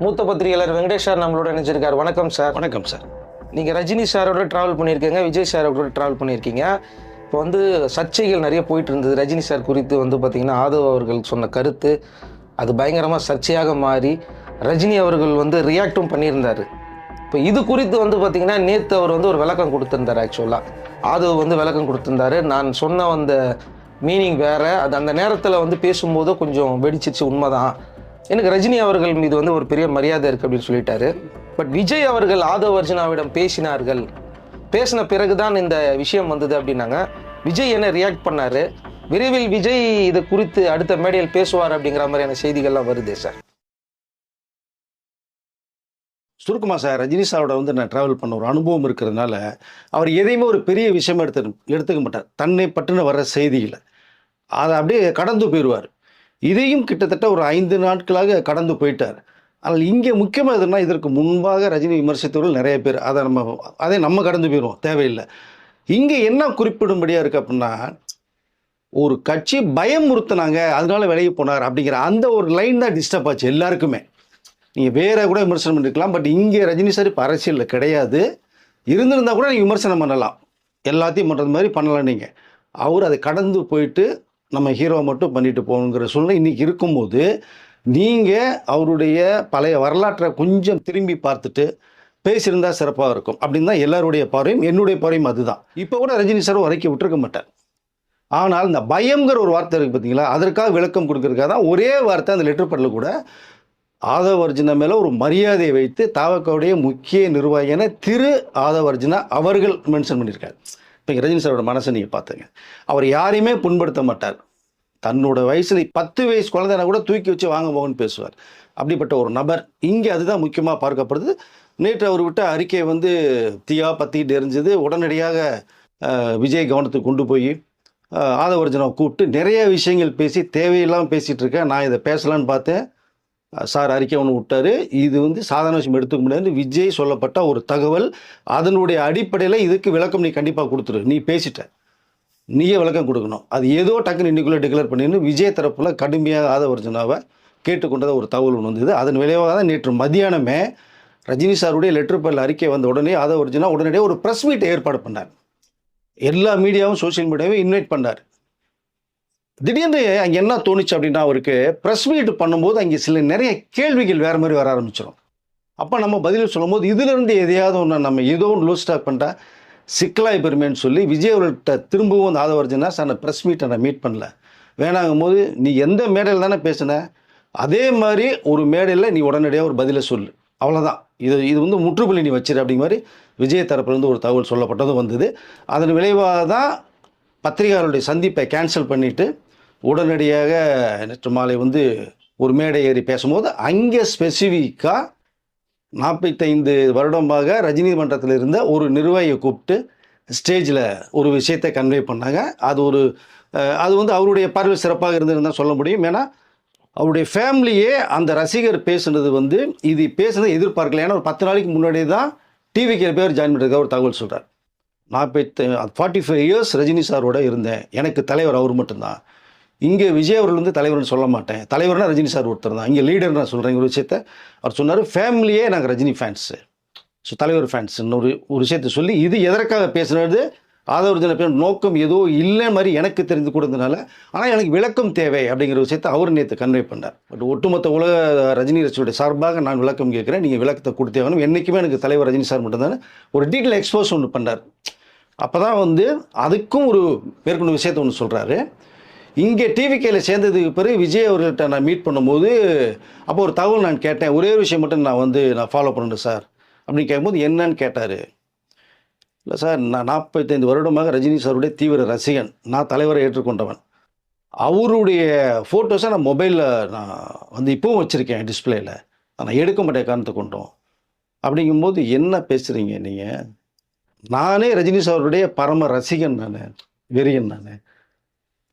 மூத்த பத்திரிகையாளர் வெங்கடேஷ் சார் நம்மளோட நினைச்சிருக்காரு. வணக்கம் சார். வணக்கம் சார். நீங்கள் ரஜினி சாரோட ட்ராவல் பண்ணியிருக்கீங்க, விஜய் சாரோட ட்ராவல் பண்ணியிருக்கீங்க. இப்போ வந்து சர்ச்சைகள் நிறைய போயிட்டு இருந்தது. ரஜினி சார் குறித்து வந்து பார்த்திங்கன்னா ஆதவ் அவர்கள் சொன்ன கருத்து அது பயங்கரமாக சர்ச்சையாக மாறி ரஜினி அவர்கள் வந்து ரியாக்டும் பண்ணியிருந்தார். இப்போ இது குறித்து வந்து பார்த்திங்கன்னா நேற்று அவர் வந்து ஒரு விளக்கம் கொடுத்துருந்தார். ஆக்சுவலாக ஆதவ் வந்து விளக்கம் கொடுத்துருந்தாரு. நான் சொன்ன அந்த மீனிங் வேறு, அது அந்த நேரத்தில் வந்து பேசும்போது கொஞ்சம் வெடிச்சிச்சு. உண்மைதான், எனக்கு ரஜினி அவர்கள் மீது வந்து ஒரு பெரிய மரியாதை இருக்குது அப்படின்னு சொல்லிட்டாரு. பட் விஜய் அவர்கள் ஆதவ் அர்ஜுனாவிடம் பேசினார்கள், பேசின பிறகுதான் இந்த விஷயம் வந்தது அப்படின்னாங்க. விஜய் என்ன ரியாக்ட் பண்ணார், விரைவில் விஜய் இது குறித்து அடுத்த மேடையில் பேசுவார் அப்படிங்கிற மாதிரியான செய்திகள்லாம் வருதே சார். சுருக்குமா சார், ரஜினி சாரோட வந்து நான் ட்ராவல் பண்ண ஒரு அனுபவம் இருக்கிறதுனால அவர் எதையுமே ஒரு பெரிய விஷயமா எடுத்துக்க மாட்டார். தன்னை பற்றின வர்ற செய்தியில் அதை அப்படியே கடந்து போயிடுவார். இதையும் கிட்டத்தட்ட ஒரு 5 நாட்களாக கடந்து போயிட்டார். ஆனால் இங்கே முக்கியமாக எதுனா, இதற்கு முன்பாக ரஜினி விமர்சித்தவர்கள் நிறைய பேர், அதை நம்ம கடந்து போயிடுவோம், தேவையில்லை. இங்கே என்ன குறிப்பிடும்படியாக இருக்குது அப்படின்னா, ஒரு கட்சி பயமுறுத்தினாங்க அதனால விலகி போனார் அப்படிங்கிற அந்த ஒரு லைன் தான் டிஸ்டர்ப் ஆச்சு எல்லாருக்குமே. நீங்கள் வேறு கூட விமர்சனம் பண்ணிருக்கலாம், பட் இங்கே ரஜினி சார் இப்போ அரசியலில் கிடையாது. இருந்திருந்தால் கூட நீங்கள் விமர்சனம் பண்ணலாம், எல்லாத்தையும் பண்ணுறது மாதிரி பண்ணலாம். நீங்கள் அவர் அதை கடந்து போயிட்டு நம்ம ஹீரோவை மட்டும் பண்ணிட்டு போகணுங்கிற சூழ்நிலை இன்றைக்கி இருக்கும்போது, நீங்கள் அவருடைய பழைய வரலாற்றை கொஞ்சம் திரும்பி பார்த்துட்டு பேசியிருந்தால் சிறப்பாக இருக்கும் அப்படின்னு தான் எல்லாருடைய பார்வையும், என்னுடைய பார்வையும் அதுதான். இப்போ கூட ரஜினி சார் வரைக்கும் விட்டுருக்க மாட்டார். ஆனால் இந்த பயம்ங்கிற ஒரு வார்த்தை இருக்குது பார்த்தீங்களா, அதற்காக விளக்கம் கொடுக்கறதுக்காக தான் ஒரே வார்த்தை அந்த லெட்டர் பேடில் கூட ஆதவ் அர்ஜுனா மேலே ஒரு மரியாதையை வைத்து தாவகவுடைய முக்கிய நிர்வாகியான திரு ஆதவ் அர்ஜுனா அவர்கள் மென்ஷன் பண்ணியிருக்காரு. இப்போ ரஜினி சாரோட மனசை நீங்கள் பார்த்துங்க. அவர் யாரையுமே புண்படுத்த மாட்டார். தன்னோட வயசில் 10 வயசு குழந்தைனா கூட தூக்கி வச்சு வாங்க போகணும்னு பேசுவார். அப்படிப்பட்ட ஒரு நபர். இங்கே அதுதான் முக்கியமாக பார்க்கப்படுது. நேற்று அவர் விட்ட அறிக்கை வந்து தீயா பற்றிக்கிட்டு எரிஞ்சது. உடனடியாக விஜய் கவனத்துக்கு கொண்டு போய் ஆதவ் அர்ஜுனாவை கூப்பிட்டு நிறைய விஷயங்கள் பேசி தேவையில்லாமல் பேசிகிட்டு இருக்கேன், நான் இதை பேசலான்னு பார்த்தேன், சார் அறிக்கை ஒன்று விட்டார். இது வந்து சாதாரண விஷயம் எடுத்துக்க முடியாது. விஜய் சொல்லப்பட்ட ஒரு தகவல், அதனுடைய அடிப்படையில் இதுக்கு விளக்கம் நீ கண்டிப்பாக கொடுத்துரு, நீ பேசிட்ட, நீயே விளக்கம் கொடுக்கணும். அது ஏதோ டக்குன்னு இன்னைக்குள்ளே டிக்ளேர் பண்ணின்னு விஜய் தரப்பில் கடுமையாக ஆதவ் அர்ஜுனாவை கேட்டுக்கொண்டதாக ஒரு தகவல் ஒன்று வந்தது. அதன் விளைவாக தான் நேற்று மதியானமே ரஜினி சாருடைய லெட்டர் பேரில் அறிக்கை வந்த உடனே ஆதவ் அர்ஜுனா உடனடியாக ஒரு ப்ரெஸ் மீட்டை ஏற்பாடு பண்ணார். எல்லா மீடியாவும் சோஷியல் மீடியாவும் இன்வைட் பண்ணார். திடீர்னு அங்கே என்ன தோணுச்சு அப்படின்னா, அவருக்கு ப்ரெஸ் மீட் பண்ணும்போது அங்கே சில நிறைய கேள்விகள் வேறு மாதிரி வர ஆரம்பிச்சிடும். அப்போ நம்ம பதில் சொல்லும் போது இதிலிருந்து எதையாவது ஒன்று நம்ம ஏதோ ஒன்று லூஸ் ஸ்டாக் பண்ணிட்டா சிக்கலாய் பெருமேன்னு சொல்லி விஜய் அவர்கள்ட்ட திரும்பவும் அந்த ஆதவ் அர்ஜுனா சார் நான் ப்ரெஸ் மீட்டை நான் மீட் பண்ணல, வேணாங்கும் போது நீ எந்த மேடையில் தானே பேசின அதே மாதிரி ஒரு மேடையில் நீ உடனடியாக ஒரு பதிலை சொல்லு, அவ்வளோதான், இது வந்து முற்றுப்புள்ளி நீ வச்சிரு அப்படிங்கிற மாதிரி விஜய் தரப்புலேருந்து ஒரு தகவல் சொல்லப்பட்டதும் வந்தது. அதன் விளைவாக தான் பத்திரிகையாளருடைய சந்திப்பை கேன்சல் பண்ணிவிட்டு உடனடியாக நேற்று மாலை வந்து ஒரு மேடை ஏறி பேசும்போது அங்கே ஸ்பெசிஃபிக்காக 45 வருடமாக ரஜினி மன்றத்தில் இருந்த ஒரு நிர்வாகியை கூப்பிட்டு ஸ்டேஜில் ஒரு விஷயத்தை கன்வே பண்ணாங்க. அது வந்து அவருடைய பார்வை சிறப்பாக இருந்ததுன்னு தான் சொல்ல முடியும். ஏன்னா அவருடைய ஃபேமிலியே அந்த ரசிகர் பேசுனது வந்து இது பேசுனதை எதிர்பார்க்கல. ஏன்னா ஒரு 10 நாளைக்கு முன்னாடியே தான் டிவிக்கு பேர் ஜாயின் பண்ணுறதுக்காக ஒரு தகவல் சொல்கிறார். நான் இப்போ 45 இயர்ஸ் ரஜினி சாரோட இருந்தேன், எனக்கு தலைவர் அவர் மட்டும்தான், இங்கே விஜய் அவர்கள் வந்து தலைவர்னு சொல்ல மாட்டேன், தலைவர்னா ரஜினி சார் ஒருத்தர் தான், இங்கே லீடர் நான் சொல்கிறேன் ஒரு விஷயத்த அவர் சொன்னார். ஃபேமிலியே நாங்கள் ரஜினி ஃபேன்ஸு, ஸோ தலைவர் ஃபேன்ஸுன்னு ஒரு விஷயத்த சொல்லி இது எதற்காக பேசுனது ஆதவ் அர்ஜுனா பேர் நோக்கம் ஏதோ இல்லை மாதிரி எனக்கு தெரிந்து கொடுத்ததுனால, ஆனால் எனக்கு விளக்கம் தேவை அப்படிங்கிற விஷயத்தை அவர் நேற்று கன்வே பண்ணார். பட் ஒட்டுமொத்த உலக ரஜினி ரசிகருடைய சார்பாக நான் விளக்கம் கேட்குறேன், நீங்கள் விளக்கத்தை கொடுத்தே வேணும், என்றைக்குமே எனக்கு தலைவர் ரஜினி சார் மட்டும்தான் ஒரு டீட்டெயில் எக்ஸ்போஸ் ஒன்று பண்ணார். அப்போ தான் வந்து அதுக்கும் ஒரு மேற்கொண்ட விஷயத்தை ஒன்று சொல்கிறாரு. இங்கே டிவிகேயில் சேர்ந்ததுக்கு பிறகு விஜய் அவர்கள்ட்ட நான் மீட் பண்ணும்போது அப்போ ஒரு தகவல் நான் கேட்டேன், ஒரே ஒரு விஷயம் மட்டும் நான் ஃபாலோ பண்ணுறேன் சார் அப்படின்னு கேட்கும்போது என்னன்னு கேட்டார். இல்லை சார், நான் 45 வருடமாக ரஜினி சாருடைய தீவிர ரசிகன், நான் தலைவரை ஏற்றுக்கொண்டவன், அவருடைய ஃபோட்டோஸை நான் மொபைலில் நான் வந்து இப்போவும் வச்சுருக்கேன் டிஸ்பிளேயில், நான் எடுக்க மாட்டேன் காரணத்தை கொண்டோம் அப்படிங்கும்போது என்ன பேசுகிறீங்க நீங்கள், நானே ரஜினி சாருடைய பரம ரசிகன், வெறியன்,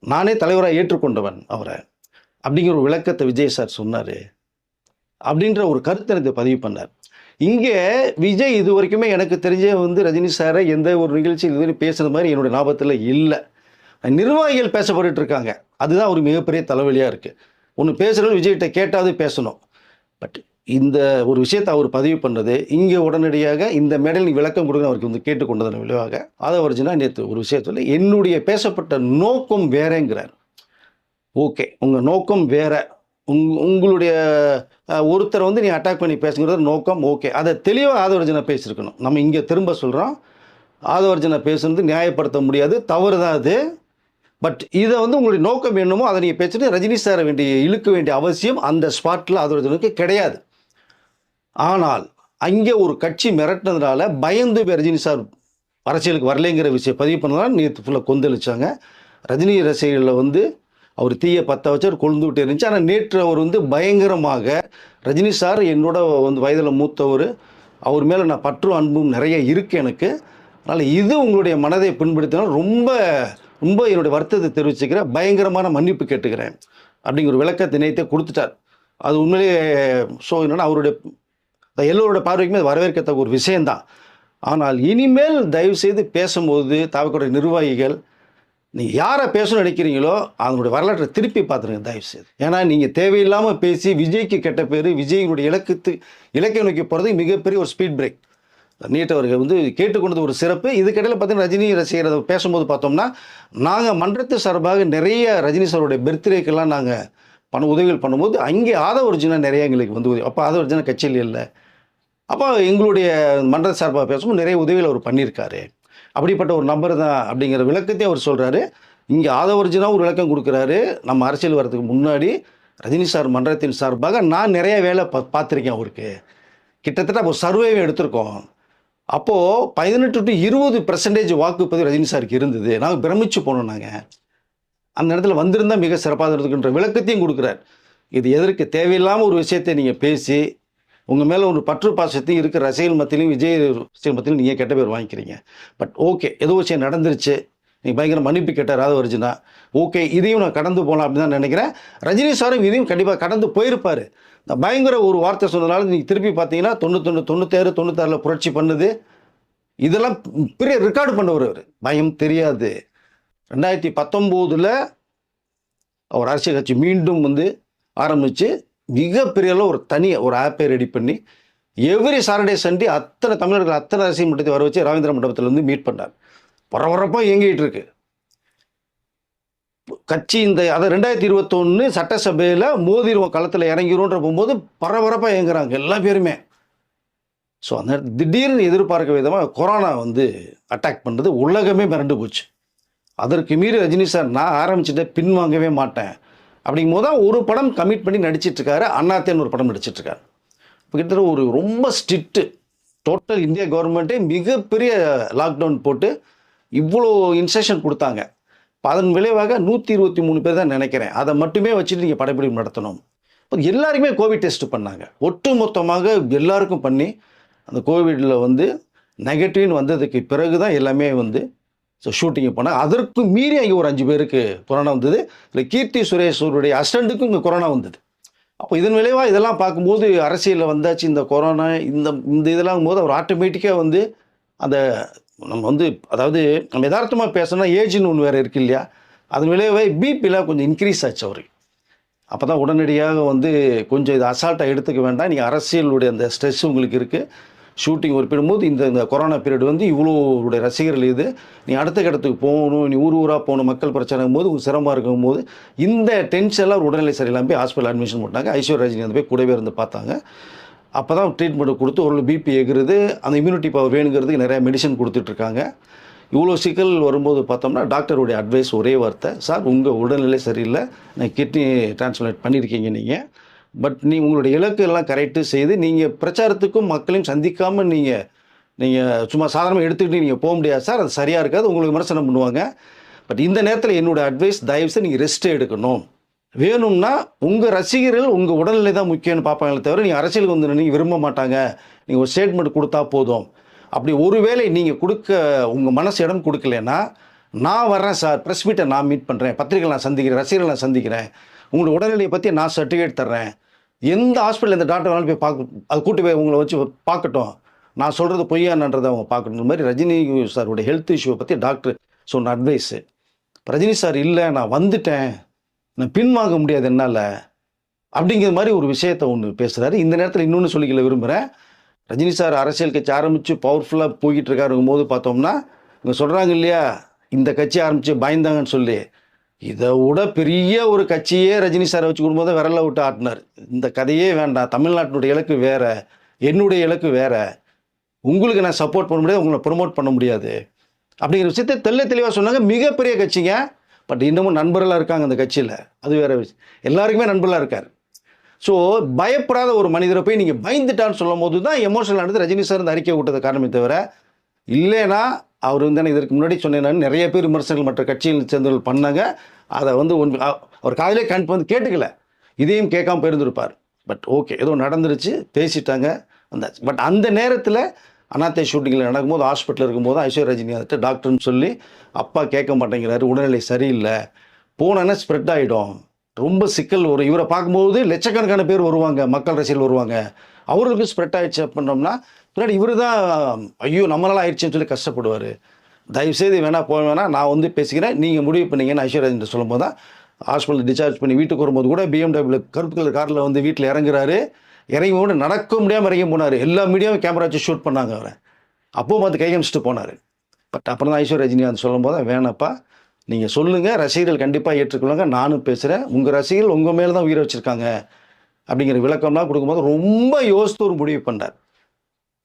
நானே தலைவராக ஏற்றுக்கொண்டவன் அவரை அப்படிங்கிற ஒரு விளக்கத்தை விஜய் சார் சொன்னார் அப்படின்ற ஒரு கருத்தை எனக்கு பதிவு பண்ணார். இங்கே விஜய் இது வரைக்குமே எனக்கு தெரிஞ்ச வந்து ரஜினி சாரை எந்த ஒரு நிகழ்ச்சியில் இதுவரை பேசுகிற மாதிரி என்னுடைய ஞாபகத்தில் இல்லை. நிர்வாகிகள் பேசப்பட்டு இருக்காங்க, அதுதான் ஒரு மிகப்பெரிய தலைவலியாக இருக்குது. ஒன்று பேசுகிறது விஜய்கிட்ட கேட்டாவது பேசணும். பட் இந்த ஒரு விஷயத்தை அவர் பதிவு பண்ணது இங்கே உடனடியாக இந்த மேடையில் நீ விளக்கம் கொடுங்க அவருக்கு வந்து கேட்டுக்கொண்டதன் விளைவாக ஆதவர்ஜுனா நேற்று ஒரு விஷயத்தில் என்னுடைய பேசப்பட்ட நோக்கம் வேறேங்கிறார். ஓகே, உங்கள் நோக்கம் வேற, உங்களுடைய ஒருத்தரை வந்து நீ அட்டாக் பண்ணி பேசுங்கிறது நோக்கம். ஓகே, அதை தெளிவாக ஆதவர்ஜுனா பேசியிருக்கணும். நம்ம இங்கே திரும்ப சொல்கிறோம், ஆதவர்ஜுனா பேசுனது நியாயப்படுத்த முடியாது, தவறு தான் அது. பட் இதை வந்து உங்களுடைய நோக்கம் என்னமோ அதை நீங்கள் பேசிட்டு ரஜினி சாரை இழுக்க வேண்டிய அவசியம் அந்த ஸ்பாட்டில் ஆதவர்ஜுனுக்கு கிடையாது. ஆனால் அங்கே ஒரு கட்சி மிரட்டினதுனால பயந்து ரஜினி சார் அரசியலுக்கு வரலைங்கிற விஷயம் பதிவு பண்ணதான் நேற்று ஃபுல்லாக கொந்தளிச்சாங்க. ரஜினி ரசிகர்களில் வந்து அவர் தீயை பற்ற வச்சு அவர் கொழுந்து விட்டு இருந்துச்சு. ஆனால் நேற்று அவர் வந்து பயங்கரமாக ரஜினி சார் என்னோட வந்து வயதில் மூத்தவர், அவர் மேலே நான் பற்றும் அன்பும் நிறைய இருக்குது எனக்கு, அதனால் இது உங்களுடைய மனதை புண்படுத்தினால் ரொம்ப ரொம்ப என்னுடைய வருத்தத்தை தெரிவிச்சுக்கிறேன், பயங்கரமான மன்னிப்பு கேட்டுக்கிறேன் அப்படிங்கிற ஒரு விளக்கத்தை நேற்றே கொடுத்துட்டார். அது உண்மையிலேயே என்னன்னா அவருடைய எல்லோருடைய பார்வைக்குமே அது வரவேற்கத்தக்க ஒரு விஷயந்தான். ஆனால் இனிமேல் தயவுசெய்து பேசும்போது தாவக்கூடிய நிர்வாகிகள் நீங்கள் யாரை பேசணும்னு நினைக்கிறீங்களோ அதனுடைய வரலாற்றை திருப்பி பார்த்துருங்க தயவுசெய்து. ஏன்னா நீங்கள் தேவையில்லாமல் பேசி விஜய்க்கு கெட்ட பேர், விஜயினுடைய இலக்கை நோக்கி போகிறதுக்கு மிகப்பெரிய ஒரு ஸ்பீட் பிரேக். நீட்டவர்கள் வந்து கேட்டுக்கொண்டது ஒரு சிறப்பு. இதுக்கிடையில் பார்த்தீங்கன்னா ரஜினி ரசிகரை பேசும்போது பார்த்தோம்னா நாங்கள் மன்றத்து சார்பாக நிறைய ரஜினி சாருடைய பர்த்டேக்கெல்லாம் நாங்கள் உதவிகள் பண்ணும்போது அங்கே ஆதவர்ஜுனா நிறைய எங்களுக்கு வந்து உதவி. அப்போ ஆதவர்ஜுனா கட்சியில் இல்லை, அப்போ எங்களுடைய மன்ற சார்பாக பேசும்போது நிறைய உதவிகள் அவர் பண்ணியிருக்காரு, அப்படிப்பட்ட ஒரு நபர் தான் அப்படிங்கிற விளக்கத்தையும் அவர் சொல்கிறாரு. இங்கே ஆதவர்ஜுனா ஒரு விளக்கம் கொடுக்குறாரு. நம்ம அரசியல் வரதுக்கு முன்னாடி ரஜினி சார் மன்றத்தின் சார்பாக நான் நிறைய வேலை பார்த்துருக்கேன், அவருக்கு கிட்டத்தட்ட ஒரு சர்வேவை எடுத்திருக்கோம். அப்போது 18 to 20% வாக்குப்பதிவு ரஜினி சாருக்கு இருந்தது. நாங்கள் பிரமிச்சு போனோம், நாங்கள் அந்த இடத்துல வந்திருந்தால் மிக சிறப்பாக இருக்குன்ற விளக்கத்தையும் கொடுக்குறார். இது எதற்கு தேவையில்லாமல் ஒரு விஷயத்தை நீங்கள் பேசி உங்கள் மேலே ஒரு பற்று பாசத்தையும் இருக்கிற ரசிகர்கள் மத்தியிலையும் விஜய் ரசிகர்கள் மத்தியிலும் நீங்கள் கெட்ட பேர் வாங்கிக்கிறீங்க. பட் ஓகே, ஏதோ விஷயம் நடந்துருச்சு, நீங்கள் பயங்கர மன்னிப்பு கேட்டார் ஆதவர்ஜுனா, ஓகே இதையும் நான் கடந்து போகலாம் அப்படின்னு தான் நினைக்கிறேன். ரஜினி சாரும் இதையும் கண்டிப்பாக கடந்து போயிருப்பார். இந்த பயங்கர ஒரு வார்த்தை சொன்னதுனால நீங்கள் திருப்பி பார்த்தீங்கன்னா 91, 96, 96 புரட்சி பண்ணுது, இதெல்லாம் பெரிய ரெக்கார்டு பண்ணவர் அவர். பயம் தெரியாது. 2019 அவர் அரசியல் கட்சி மீண்டும் வந்து ஆரம்பித்து மிகப்பெரிய ஒரு ஒரு ஆப்பை ரெடி பண்ணி எவ்ரி சாட்டர்டே சண்டே அத்தனை தமிழர்கள் அத்தனை அரசியல் மன்றத்தை வர வச்சு ராமேந்திர மண்டபத்தில் வந்து மீட் பண்ணார். பரபரப்பாக இயங்கிட்டு இருக்கு கட்சி. அதை 2021 சட்டசபையில் மோதிருவோம், களத்தில் இறங்கிடுவோன்ற போகும்போது பரபரப்பாக இயங்குறாங்க எல்லா பேருமே. ஸோ அந்த திடீர்னு எதிர்பார்க்க விதமாக கொரோனா வந்து அட்டாக் பண்ணுறது உலகமே மிரண்டு போச்சு. அதற்கு மீறி ரஜினி சார் நான் ஆரம்பிச்சுட்டு பின்வாங்கவே மாட்டேன் அப்படிங்கும் போது தான் ஒரு படம் கமிட் பண்ணி நடிச்சிட்ருக்காரு. அண்ணாத்தேன்னு ஒரு படம் நடிச்சிட்ருக்காரு. இப்போ கிட்டத்தட்ட ஒரு ரொம்ப ஸ்ட்ரிக்ட்டு டோட்டல் இந்தியா கவர்மெண்ட்டே மிகப்பெரிய லாக்டவுன் போட்டு இவ்வளோ இன்ஸ்ட்ரக்ஷன் கொடுத்தாங்க. இப்போ அதன் விளைவாக 123 பேர் தான் நினைக்கிறேன், அதை மட்டுமே வச்சுட்டு நீங்கள் படப்பிடிப்பு நடத்தணும். இப்போ எல்லாருக்குமே கோவிட் டெஸ்ட் பண்ணாங்க, ஒட்டு மொத்தமாக எல்லாருக்கும் பண்ணி அந்த கோவிடில் வந்து நெகட்டிவ்னு வந்ததுக்கு பிறகு தான் எல்லாமே வந்து ஷூட்டிங்கு போனாங்க. அதற்கு மீறி அங்கே ஒரு 5 பேருக்கு கொரோனா வந்தது. இல்லை கீர்த்தி சுரேஷருடைய அசிஸ்டண்ட்டுக்கும் இங்கே கொரோனா வந்தது. அப்போ இதன் விளைவாக இதெல்லாம் பார்க்கும்போது அரசியலில் வந்தாச்சு இந்த கொரோனா இந்த இதெல்லாம் போது அவர் ஆட்டோமேட்டிக்காக வந்து அந்த நம்ம வந்து அதாவது நம்ம யதார்த்தமாக பேசணும்னா ஏஜ்னு ஒன்று வேறு இருக்குது இல்லையா, அதன் விளைவாக பிபிலாம் கொஞ்சம் இன்க்ரீஸ் ஆச்சு அவருக்கு. அப்போ தான் உடனடியாக வந்து கொஞ்சம் இதை அசால்ட்டாக எடுத்துக்க வேண்டாம், நீங்கள் அரசியலுடைய அந்த ஸ்ட்ரெஸ் உங்களுக்கு இருக்குது, ஷூட்டிங் ஒரு போது இந்த கொரோனா பீரியட் வந்து இவ்வளோடைய ரசிகர்கள் இது, நீ அடுத்த இடத்துக்கு போகணும், நீ ஊராக போகணும், மக்கள் பிரச்சனை போது சிரமமாக இருக்கும் போது இந்த டென்ஷன்லாம் ஒரு உடல்நிலை சரியில்லாமல் போய் ஹாஸ்பிட்டல் அட்மிஷன் போட்டாங்க. ஐஸ்வர்யா ரஜினி வந்து போய் கூடவே இருந்து பார்த்தாங்க. அப்போ தான் ட்ரீட்மெண்ட் கொடுத்து ஒரு பிபி எகுறது, அந்த இம்யூனிட்டி பவர் வேணுங்கிறதுக்கு நிறையா மெடிசன் கொடுத்துட்ருக்காங்க. இவ்வளோ சிக்கல் வரும்போது பார்த்தோம்னா டாக்டருடைய அட்வைஸ் ஒரே வார்த்தை, சார் உங்கள் உடல்நிலை சரியில்லை, நான் கிட்னி டிரான்ஸ்பிளான்ட் பண்ணியிருக்கீங்க நீங்கள், பட் உங்களுடைய இலக்கு எல்லாம் கரெக்டு செய்து நீங்கள் பிரச்சாரத்துக்கும் மக்களையும் சந்திக்காமல் நீங்கள் சும்மா சாதாரணமாக எடுத்துக்கிட்டு நீங்கள் போக முடியாது சார், அது சரியாக இருக்காது, உங்களுக்கு விமர்சனம் பண்ணுவாங்க. பட் இந்த நேரத்தில் என்னோடய அட்வைஸ் தயவுசெய்து நீங்கள் ரெஸ்ட்டு எடுக்கணும், வேணும்னா உங்கள் ரசிகர்கள் உங்கள் உடல்நிலை தான் முக்கியம்னு பார்ப்பாங்களே தவிர நீங்கள் அரசியலுக்கு வந்து நீங்கள் விரும்ப மாட்டாங்க, நீங்கள் ஒரு ஸ்டேட்மெண்ட் கொடுத்தா போதும். அப்படி ஒருவேளை நீங்கள் உங்கள் மனசு இடம் கொடுக்கலன்னா நான் வர்றேன் சார், ப்ரெஸ் மீட்டை நான் மீட் பண்ணுறேன், பத்திரிகை நான் சந்திக்கிறேன், ரசிகர்கள் நான் சந்திக்கிறேன், உங்களோட உடல்நிலையை பற்றி நான் சர்டிஃபிகேட் தர்றேன், எந்த ஹாஸ்பிட்டல் எந்த டாக்டர் வேணாலும் போய் அது கூட்டு போய் உங்களை வச்சு பார்க்கட்டும், நான் சொல்கிறது பொய்யானன்றதை அவங்க பார்க்கணும். இந்த மாதிரி ரஜினி சாருடைய ஹெல்த் இஷ்யூவை பற்றி டாக்டர் சொன்ன அட்வைஸு. ரஜினி சார் இல்லை நான் வந்துட்டேன், நான் பின்வாங்க முடியாது என்னால், அப்படிங்கிற மாதிரி ஒரு விஷயத்தை ஒன்று பேசுகிறாரு. இந்த நேரத்தில் இன்னொன்று சொல்லிக்கல விரும்புகிறேன். ரஜினி சார் அரசியல் கட்சி ஆரம்பித்து பவர்ஃபுல்லாக போய்கிட்டு இருக்காருங்கும் போது பார்த்தோம்னா இவங்க சொல்கிறாங்க இல்லையா, இந்த கட்சி ஆரம்பித்து பயந்தாங்கன்னு சொல்லி, இதை விட பெரிய ஒரு கட்சியே ரஜினி சாரை வச்சு கொடுக்கும்போது விரல விட்டு ஆட்டினார். இந்த கதையே வேண்டாம், தமிழ்நாட்டினுடைய இலக்கு வேற, என்னுடைய இலக்கு வேற, உங்களுக்கு நான் சப்போர்ட் பண்ண முடியாது, உங்களை ப்ரொமோட் பண்ண முடியாது அப்படிங்கிற விஷயத்தை தெளிவாக சொன்னாங்க. மிகப்பெரிய கட்சிங்க, பட் இன்னமும் நண்பர்களாக இருக்காங்க அந்த கட்சியில், அது வேற விஷயம். எல்லாருக்குமே நண்பர்களாக இருக்கார். ஸோ பயப்படாத ஒரு மனிதரை போய் நீங்கள் பயந்துட்டான்னு சொல்லும் போது தான் எமோஷனல் ஆனது ரஜினி சார் இந்த அறிக்கை விட்டது காரணமே தவிர, இல்லைன்னா அவர் வந்து இதற்கு முன்னாடி சொன்னேன், நிறைய பேர் விமர்சனங்கள் மற்ற கட்சியில் சேர்ந்தவர்கள் பண்ணாங்க. அதை வந்து அவர் காதலே வந்து கேட்டுக்கல, இதையும் கேட்காம போயிருந்திருப்பார். பட் ஓகே, ஏதோ நடந்துருச்சு, பேசிட்டாங்க, வந்தாச்சு. பட் அந்த நேரத்தில் அனாத்தை ஷூட்டிங்கில் நடக்கும்போது ஹாஸ்பிட்டலில் இருக்கும்போது ஐஸ்வர்யா ரஜினிகாந்த் டாக்டர்னு சொல்லி அப்பா கேட்க மாட்டேங்கிறாரு, உடல்நிலை சரியில்லை, போனோன்னா ஸ்ப்ரெட் ஆகிடும், ரொம்ப சிக்கல் வரும், இவரை பார்க்கும்போது லட்சக்கணக்கான பேர் வருவாங்க, மக்கள் ரசிகர்கள் வருவாங்க, அவர்களுக்கு ஸ்ப்ரெட் ஆகிடுச்சு பண்ணோம்னா பின்னாடி இவர் தான் ஐயோ நம்மளால் ஆயிடுச்சுன்னு சொல்லி கஷ்டப்படுவார். தயவுசெய்து வேணா போக வேணாம், நான் வந்து பேசிக்கிறேன், நீங்கள் முடிவு பண்ணீங்கன்னு ஐஸ்வர்யா சொல்லும் போது தான் ஹாஸ்பிட்டல் டிஸ்சார்ஜ் பண்ணி வீட்டுக்கு வரும்போது கூட BMW கருப்பு கலர் காரில் வந்து வீட்டில் இறங்குறாரு. இறங்கி கூட நடக்க முடியாமல் இறங்கி போனார். எல்லா மீடியாவும் கேமரா வச்சு ஷூட் பண்ணாங்க அவரை. அப்போவும் பார்த்து கை காமிச்சிட்டு போனார். பட் அப்புறம் தான் ஐஸ்வர்யா ரஜினிகாந்த் சொல்லும் போது வேணாப்பா, நீங்கள் சொல்லுங்கள், ரசிகர்கள் கண்டிப்பாக ஏற்றுக்கொள்ளுங்க, நானும் பேசுகிறேன், உங்கள் ரசிகர்கள் உங்கள் மேலே தான் உயிரை வச்சுருக்காங்க அப்படிங்கிற விளக்கம்லாம் கொடுக்கும்போது ரொம்ப யோசித்து ஒரு முடிவு பண்ணார்.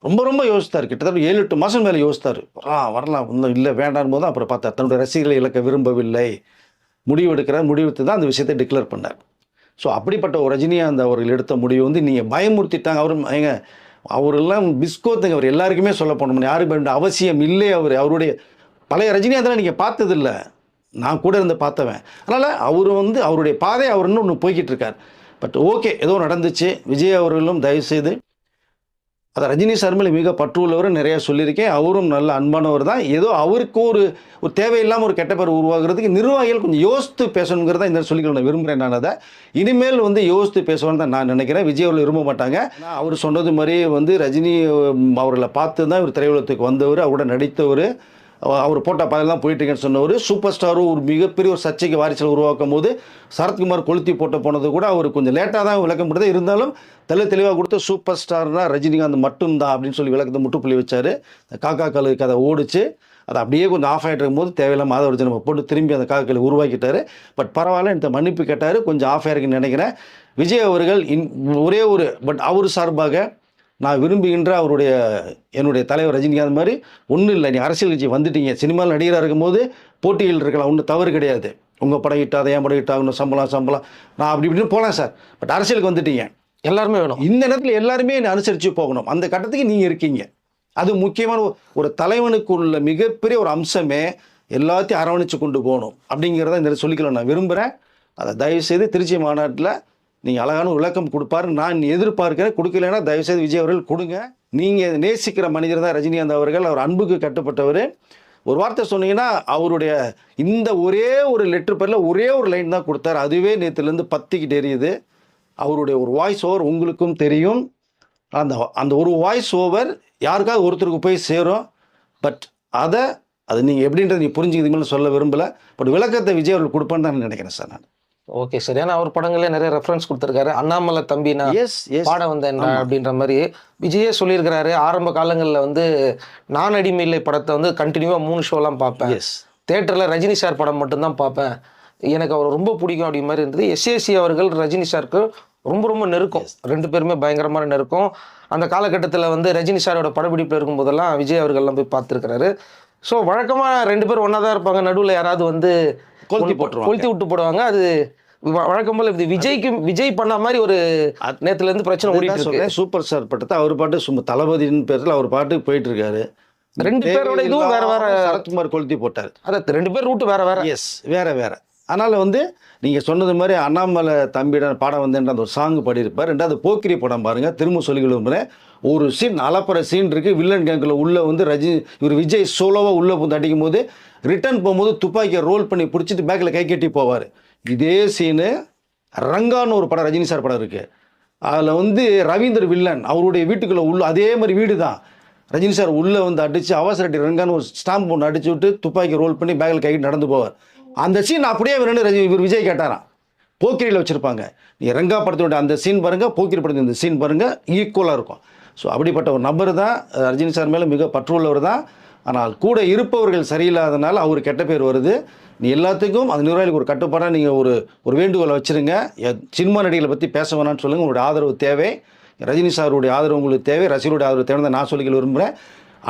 ரொம்ப யோசித்தார். கிட்டத்தட்ட 7-8 மாதம் மேலே யோசித்தார். வரலாம், இன்னும் இல்லை வேண்டாம் போது அப்புறம் பார்த்தார். தன்னுடைய ரசிகர்களை இழக்க விரும்பவில்லை, முடிவெடுத்து தான் அந்த விஷயத்தை டிக்ளேர் பண்ணார். ஸோ அப்படிப்பட்ட ஒரு ரஜினிகாந்த் அவர்கள் எடுத்த முடிவு வந்து நீங்கள் பயமுறுத்திட்டாங்க. அவரெல்லாம் பிஸ்கோத்துங்க, அவர் எல்லாருக்குமே சொல்ல போனோம், யாருக்கு வேண்டிய அவசியம் இல்லை. அவருடைய பழைய ரஜினிகாந்த்லாம் நீங்கள் பார்த்ததில்ல, நான் கூட இருந்து பார்த்தவன். அதனால் அவர் வந்து அவருடைய பாதை அவர் இன்னும் ஒன்று போய்கிட்டு இருக்கார். பட் ஓகே, ஏதோ நடந்துச்சு. விஜய் அவர்களும் தயவுசெய்து அதை ரஜினி சார் மேலே மிக பற்று உள்ளவர், நிறையா சொல்லியிருக்கேன், அவரும் நல்ல அன்பானவர் தான். ஏதோ அவருக்கு ஒரு தேவையில்லாமல் ஒரு கெட்ட பேர் உருவாகிறதுக்கு நிர்வாகிகள் கொஞ்சம் யோசித்து பேசணுங்கிறத இந்த சொல்லிக்க நான் விரும்புகிறேன். நான் அதை இனிமேல் வந்து யோசித்து பேசணும்னு தான் நான் நினைக்கிறேன். விஜய் அவர்கள் விரும்ப மாட்டாங்க. அவர் சொன்னது மாதிரி வந்து ரஜினி அவர்களை பார்த்து தான் இவர் திரையுலகத்துக்கு வந்தவர், அவரோட நடித்தவர், அவர் போட்ட பாதையில் தான் போயிட்டுருக்கேன்னு சொன்னவர். சூப்பர் ஸ்டாரும் ஒரு மிகப்பெரிய ஒரு சர்ச்சைக்கு வாரிசல் உருவாக்கும் போது சரத்குமார் கொளுத்தி போனது கூட அவர் கொஞ்சம் லேட்டாக தான் விளக்கம் கொடுத்தது. இருந்தாலும் தெளிவாக கொடுத்த சூப்பர் ஸ்டார்னா ரஜினிகாந்த் மட்டும்தான் அப்படின்னு சொல்லி விளக்கத்தை முட்டுப்புள்ளி வச்சார். காக்கா கழு கதை ஓடிச்சு, அது அப்படியே கொஞ்சம் ஆஃப் ஆகிட்டு இருக்கும்போது தேவையில்லாம மாதவர்ஜன் நம்ம போட்டு திரும்பி அந்த காக்கா கழு உருவாக்கிட்டார். பட் பரவாயில்ல, இந்த மன்னிப்பு கேட்டார், கொஞ்சம் ஆஃப் ஆகிருக்குன்னு நினைக்கிறேன். விஜய் அவர்கள் ஒரே ஒரு பட் அவர் சார்பாக நான் விரும்புகின்ற என்னுடைய தலைவர் ரஜினிகாந்த் மாதிரி ஒன்றும் இல்லை, நீ அரசியல் கட்சி வந்துட்டீங்க, சினிமாவில் நடிகராக இருக்கும்போது போட்டியில் இருக்கலாம், ஒன்றும் தவறு கிடையாது, உங்கள் படம் இட்டாத என் படம் இட்டாகணும், சம்பளம் நான் அப்படி இப்படின்னு போகலாம் சார். பட் அரசியலுக்கு வந்துட்டீங்க, எல்லாருமே வேணும், இந்த நேரத்தில் எல்லாருமே என்னை அனுசரித்து போகணும், அந்த கட்டத்துக்கு நீங்கள் இருக்கீங்க. அது முக்கியமான ஒரு தலைவனுக்குள்ள மிகப்பெரிய ஒரு அம்சமே எல்லாத்தையும் அரவணைச்சு கொண்டு போகணும் அப்படிங்கிறத இந்த சொல்லிக்கலாம் நான் விரும்புகிறேன். அதை தயவுசெய்து திருச்சி மாநாட்டில் நீங்கள் அழகான விளக்கம் கொடுப்பாரு நான் எதிர்பார்க்கிறேன். கொடுக்கலைன்னா தயவுசெய்து விஜய் அவர்கள் கொடுங்க. நீங்கள் நேசிக்கிற மனிதர் தான் ரஜினிகாந்த் அவர்கள், அவர் அன்புக்கு கட்டுப்பட்டவர். ஒரு வார்த்தை சொன்னீங்கன்னா அவருடைய இந்த ஒரே ஒரு லெட்டர் பேரில் ஒரே ஒரு லைன் தான் கொடுத்தார், அதுவே நேற்றுலேருந்து பத்திக்கிட்டு எரியுது. அவருடைய ஒரு வாய்ஸ் ஓவர் உங்களுக்கும் தெரியும், அந்த ஒரு வாய்ஸ் ஓவர் யாருக்காவது ஒருத்தருக்கு போய் சேரும். பட் அது நீங்கள் எப்படின்றது நீங்கள் புரிஞ்சுக்கிறீங்கன்னு சொல்ல விரும்பலை. பட் விளக்கத்தை விஜய் அவர்கள் கொடுப்பான்னு தான் நினைக்கிறேன் சார் நான். ஓகே சார், ஏன்னா அவர் படங்களே நிறைய ரெஃபரன்ஸ் கொடுத்துருக்காரு. அண்ணாமலை தம்பி நான் பாட வந்தேன் அப்படின்ற மாதிரி விஜயே சொல்லியிருக்கிறாரு. ஆரம்ப காலங்களில் வந்து நான் அடிமை இல்லை படத்தை வந்து கண்டினியூவாக 3 ஷோலாம் பார்ப்பேன், தேட்டரில் ரஜினி சார் படம் மட்டும்தான் பார்ப்பேன், எனக்கு அவர் ரொம்ப பிடிக்கும் அப்படி மாதிரி இருந்தது. எஸ்ஏசி அவர்கள் ரஜினி சாருக்கு ரொம்ப நெருக்கம், 2 பேருமே பயங்கரமான நெருக்கம். அந்த காலகட்டத்தில் வந்து ரஜினி சாரோட படப்பிடிப்பில் இருக்கும்போதெல்லாம் விஜய் அவர்கள்லாம் போய் பார்த்துருக்கிறாரு. ஸோ வழக்கமாக 2 பேர் ஒன்றா தான் இருப்பாங்க, நடுவில் யாராவது வந்து கொளுத்தி விட்டு போடுவாங்க. அது வழக்கம் போல விஜய் பண்ண மாதிரி ஒரு நேத்துல இருந்து பிரச்சனை ஓடிட்டு இருக்கு. சூப்பர் ஸ்டார் பட்டத்தை அவர் பாட்டு சும்மா தளபதியின் பேர்ல அவர் பாட்டுக்கு போயிட்டு இருக்காரு. 2 பேரோட இதுவும் வேற சரத்குமார் கொளுத்தி போட்டார். அதான் 2 பேர் ரூட் வேற வேற. அதனால வந்து நீங்க சொன்னது மாதிரி அண்ணாமலை தம்பியிடம் பாடம் வந்து அந்த ஒரு சாங் பாடியிருப்பார். 2வது போக்கிரி படம் பாருங்க, திரும்ப சொல்லி விரும்புகிறேன். ஒரு சீன் அலப்பற சீன் இருக்கு, வில்லன் கேங்கில் உள்ள வந்து இவர் விஜய் சோலோவா உள்ள வந்து அடிக்கும் போது ரிட்டர்ன் போகும்போது துப்பாக்கியை ரோல் பண்ணி பிடிச்சிட்டு பேக்கில் கை கட்டி போவார். இதே சீனு ரங்கான்னு ஒரு படம் ரஜினி சார் படம் இருக்குது, அதில் வந்து ரவீந்தர் வில்லன் அவருடைய வீட்டுக்குள்ளே உள்ள அதே மாதிரி வீடு தான் ரஜினி சார் உள்ளே வந்து அடித்து அவசரட்டி ரங்கான்னு ஒரு ஸ்டாம்ப் ஒன்று அடிச்சு விட்டு துப்பாக்கி ரோல் பண்ணி பேக்கில் கை நடந்து போவார். அந்த சீன் அப்படியே வேணும்னு இவர் விஜய் கேட்டாராம். போக்கிரியில் வச்சுருப்பாங்க. நீங்கள் ரங்கா படத்தோட அந்த சீன் பாருங்கள், போக்கிரி படத்தோட இந்த சீன் பாருங்கள், ஈக்குவலாக இருக்கும். ஸோ அப்படிப்பட்ட ஒரு நபர் தான் ரஜினி சார் மேலே மிக பற்றுள்ளவர் தான். ஆனால் கூட இருப்பவர்கள் சரியில்லாதனால அவர் கெட்ட பேர் வருது. நீ எல்லாத்துக்கும் அந்த நிர்வாகிகளுக்கு ஒரு கட்டுப்பாடாக நீங்கள் ஒரு வேண்டுகோளை வச்சுருங்க. சினிமா நடிகளை பற்றி பேச வேணாம்னு சொல்லுங்கள். உங்களுடைய ஆதரவு தேவை, ரஜினி சாருடைய ஆதரவு உங்களுக்கு தேவை, ரசிகருடைய ஆதரவு தேவை தான் நான் சொல்லிக்க விரும்புகிறேன்.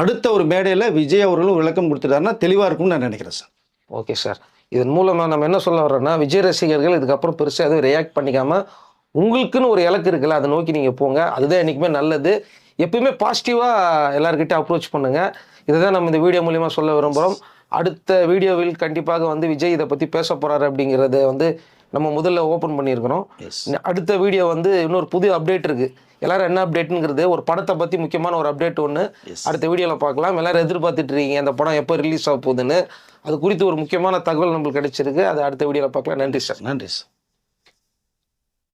அடுத்த ஒரு மேடையில் விஜய் அவர்களும் விளக்கம் கொடுத்துட்டாருன்னா தெளிவாக இருக்கும்னு நான் நினைக்கிறேன் சார். Okay sir. இதன் மூலமாக நம்ம என்ன சொல்ல வர்றோம்னா, விஜய் ரசிகர்கள் இதுக்கப்புறம் பெருசாக எதுவும் ரியாக்ட் பண்ணிக்காமல் உங்களுக்குன்னு ஒரு இலக்கு இருக்குல்ல, அதை நோக்கி நீங்கள் போங்க. அதுதான் என்றைக்குமே நல்லது. எப்பயுமே பாசிட்டிவாக எல்லாருக்கிட்ட அப்ரோச் பண்ணுங்கள். இதை தான் நம்ம இந்த வீடியோ மூலிமா சொல்ல விரும்புகிறோம். அடுத்த வீடியோவில் கண்டிப்பாக வந்து விஜய் இதை பற்றி பேச போகிறாரு அப்படிங்கிறத வந்து நம்ம முதல்ல ஓப்பன் பண்ணியிருக்கிறோம். அடுத்த வீடியோ வந்து இன்னொரு புது அப்டேட் இருக்குது. எல்லாரும் என்ன அப்டேட்டுங்கிறது, ஒரு படத்தை பற்றி முக்கியமான ஒரு அப்டேட் ஒன்று அடுத்த வீடியோவில் பார்க்கலாம். எல்லாரும் எதிர்பார்த்துட்டு இருக்கீங்க அந்த படம் எப்போ ரிலீஸ் ஆக போகுதுன்னு. அது குறித்து ஒரு முக்கியமான தகவல் நம்மளுக்கு கிடைச்சிருக்கு. அது அடுத்த வீடியோவில் பார்க்கலாம். நன்றி சார். நன்றி சார்.